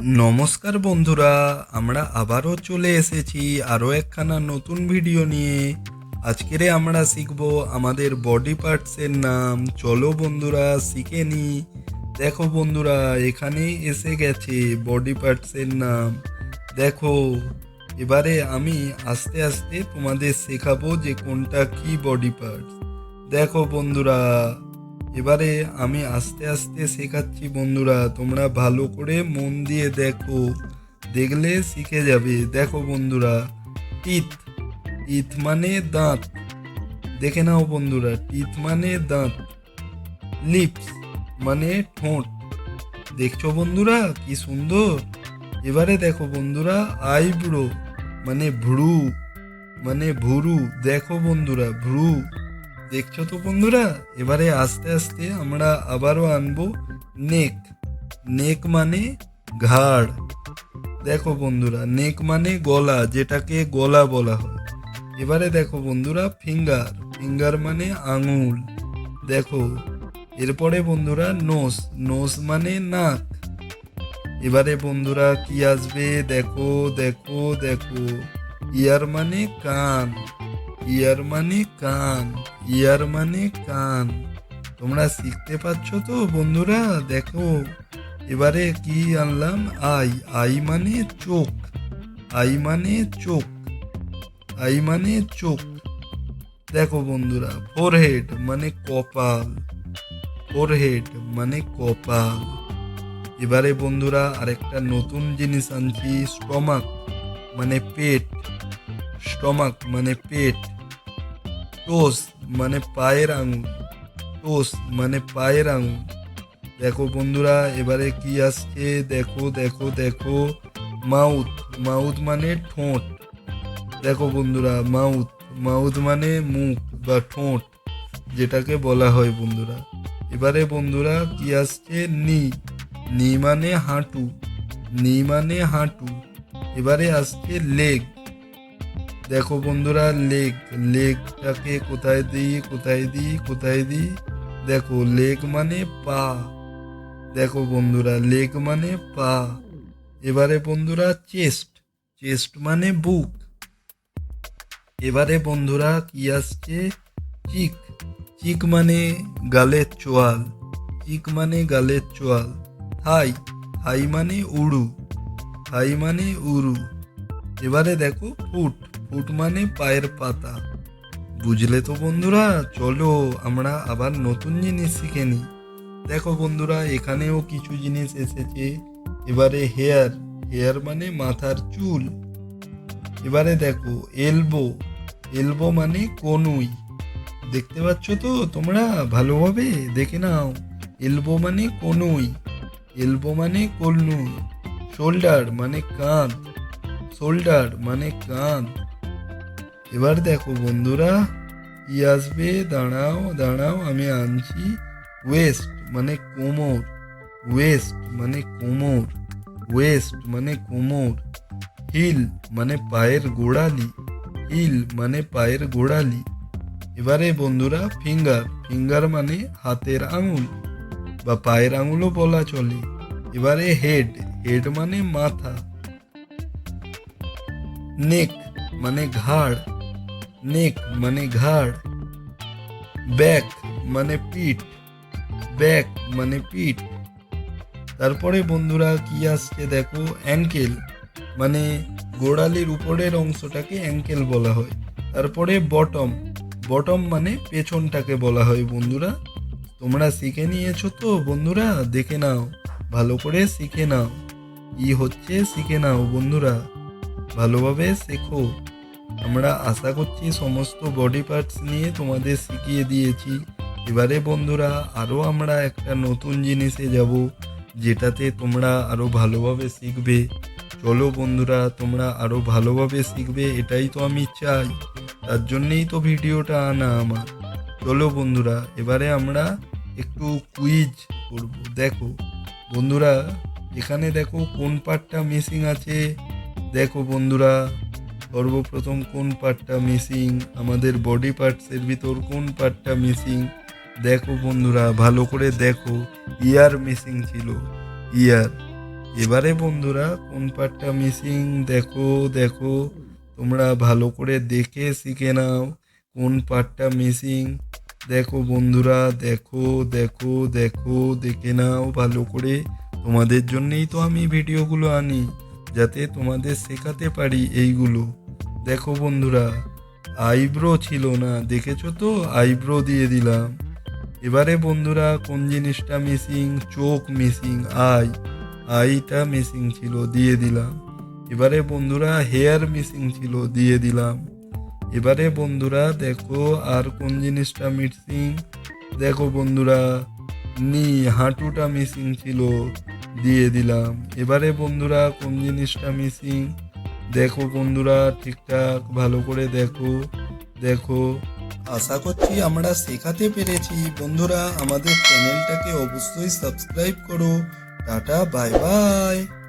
নমস্কার বন্ধুরা, আমরা আবারও চলে এসেছি আরও একখানা নতুন ভিডিও নিয়ে। আজকেরে আমরা শিখব আমাদের বডি পার্টসের নাম। চলো বন্ধুরা শিখে নি। দেখো বন্ধুরা, এখানে এসে গেছে বডি পার্টসের নাম। দেখো, এবারে আমি আস্তে আস্তে তোমাদের শেখাবো যে কোনটা কি বডি পার্টস। দেখো বন্ধুরা, এবারে আমি আস্তে আস্তে শেখাচ্ছি বন্ধুরা, তোমরা ভালো করে মন দিয়ে দেখো, দেখলে শিখে যাবে। দেখো বন্ধুরা, টিথ, টিথ মানে দাঁত, দেখে নাও বন্ধুরা, টিথ মানে দাঁত। লিপস মানে ঠোঁট, দেখছো বন্ধুরা কি সুন্দর। এবারে দেখো বন্ধুরা, আইব্রো মানে ভ্রু, মানে ভুরু, দেখো বন্ধুরা ভ্রু, দেখছো তো বন্ধুরা। এবারে আস্তে আস্তে আমরা আবারও আনবো নেক, নেক মানে ঘাড়, দেখো বন্ধুরা নেক মানে গলা, যেটাকে গলা বলা হয়। এবারে দেখো বন্ধুরা ফিঙ্গার, ফিঙ্গার মানে আঙুল, দেখো। এরপরে বন্ধুরা নোস, নোস মানে নাক। এবারে বন্ধুরা কি আসবে, দেখো দেখো দেখো, ইয়ার মানে কান, ইয়ার মানে কান, ইয়ার মানে কান। তোমরা শিখতে পারছো তো বন্ধুরা, দেখো। এবারে কি আনলাম, আই, আই মানে চোখ, আই মানে চোখ, আই মানে চোখ, দেখো বন্ধুরা। ফোরহেড মানে কপাল, ফোরহেড মানে কপাল। এবারে বন্ধুরা আরেকটা নতুন জিনিস আনছি, স্টমাক মানে পেট, স্টমাক মানে পেট। টোস মানে পায়ের আঙুল, টোস মানে পায়ের আঙুল, দেখো বন্ধুরা। এবারে কি আসছে, দেখো দেখো দেখো, মাউথ, মাউথ মানে ঠোঁট, দেখো বন্ধুরা মাউথ, মাউথ মানে মুখ বা ঠোঁট, যেটাকে বলা হয় বন্ধুরা। এবারে বন্ধুরা কি আসছে, নি, নি মানে হাঁটু, নি মানে হাঁটু। এবারে আসছে লেগ, দেখো বন্ধুরা লেগ, লেগটাকে কোথায় দিই কোথায় দিই কোথায় দিই, দেখো লেগ মানে পা, দেখো বন্ধুরা লেগ মানে পা। এবারে বন্ধুরা চেস্ট, চেস্ট মানে বুক। এবারে বন্ধুরা কি আসছে, চিক, চিক মানে গালের চোয়াল, চিক মানে গালের চোয়াল। থাই, থাই মানে উড়ু, থাই মানে উড়ু। এবারে দেখো ফুট, ফুট মানে পায়ের পাতা। বুঝলে তো বন্ধুরা, চলো আমরা আবার নতুন জিনিস শিখে নিই। দেখো বন্ধুরা এখানেও কিছু জিনিস এসেছে। এবারে হেয়ার, হেয়ার মানে মাথার চুল। এবারে দেখো এলবো, এলবো মানে কনুই, দেখতে পাচ্ছ তো তোমরা, ভালোভাবে দেখে নাও। এলবো মানে কনুই, এলবো মানে কনুই। শোল্ডার মানে কাঁধ, শোল্ডার মানে কাঁধ। এবার দেখো বন্ধুরা কি আসবে, দাঁড়াও দাঁড়াও আমি আনছি। ওয়েস্ট মানে কোমর, ওয়েস্ট মানে কোমর, ওয়েস্ট মানে কোমর। হিল মানে পায়ের গোড়ালি, হিল মানে পায়ের গোড়ালি। এবারে বন্ধুরা ফিঙ্গার, ফিঙ্গার মানে হাতের আঙুল বা পায়ের আঙুলও বলা চলে। এবারে হেড, হেড মানে মাথা। নেক মানে ঘাড়, নেক মানে ঘাড়। ব্যাক মানে পিঠ, ব্যাক মানে পিঠ। তারপরে বন্ধুরা কি আসছে দেখো, অ্যাঙ্কেল মানে গোড়ালির উপরের অংশটাকে অ্যাঙ্কেল বলা হয়। তারপরে বটম, বটম মানে পেছনটাকে বলা হয় বন্ধুরা। তোমরা শিখে নিয়েছো তো বন্ধুরা, দেখে নাও, ভালো করে শিখে নাও, কি হচ্ছে শিখে নাও বন্ধুরা, ভালোভাবে শেখো। আমরা আশা করছি সমস্ত বডি পার্টস নিয়ে তোমাদের শিখিয়ে দিয়েছি। এবারে বন্ধুরা আরও আমরা একটা নতুন জিনিসে যাব, যেটাতে তোমরা আরও ভালোভাবে শিখবে। চলো বন্ধুরা তোমরা আরও ভালোভাবে শিখবে, এটাই তো আমি চাই, তার জন্যেই তো ভিডিওটা আনা আমার। চলো বন্ধুরা এবারে আমরা একটু কুইজ করব। দেখো বন্ধুরা এখানে দেখো কোন পার্টটা মিসিং আছে, দেখো বন্ধুরা সর্বপ্রথম কোন পার্টটা মিসিং, আমাদের বডি পার্টসের ভিতর কোন পার্টটা মিসিং। দেখো বন্ধুরা ভালো করে দেখো, ইয়ার মিসিং ছিল, ইয়ার। এবারে বন্ধুরা কোন পার্টটা মিসিং দেখো দেখো, তোমরা ভালো করে দেখে শিখে নাও কোন পার্টটা মিসিং। দেখো বন্ধুরা, দেখো দেখো দেখো, দেখে নাও ভালো করে। তোমাদের জন্যই তো আমি ভিডিওগুলো আনি, যাতে তোমাদের শেখাতে পারি এইগুলো। দেখো বন্ধুরা, আইব্রো ছিল না, দেখেছো তো, আইব্রো দিয়ে দিলাম। এবারে বন্ধুরা কোন জিনিসটা মিসিং, চোখ মিসিং, আইটা মিসিং ছিল, দিয়ে দিলাম। এবারে বন্ধুরা হেয়ার মিসিং ছিল, দিয়ে দিলাম। এবারে বন্ধুরা দেখো আর কোন জিনিসটা মিসিং, দেখো বন্ধুরা হাঁটুটা মিসিং ছিল, দিয়ে দিলাম। এবারে বন্ধুরা কোন জিনিসটা মিসিং, দেখো বন্ধুরা ঠিকঠাক ভালো করে দেখো দেখো। আশা করছি আমরা শেখাতে পেরেছি। বন্ধুরা আমাদের চ্যানেলটাকে অবশ্যই সাবস্ক্রাইব করো। Tata, bye bye.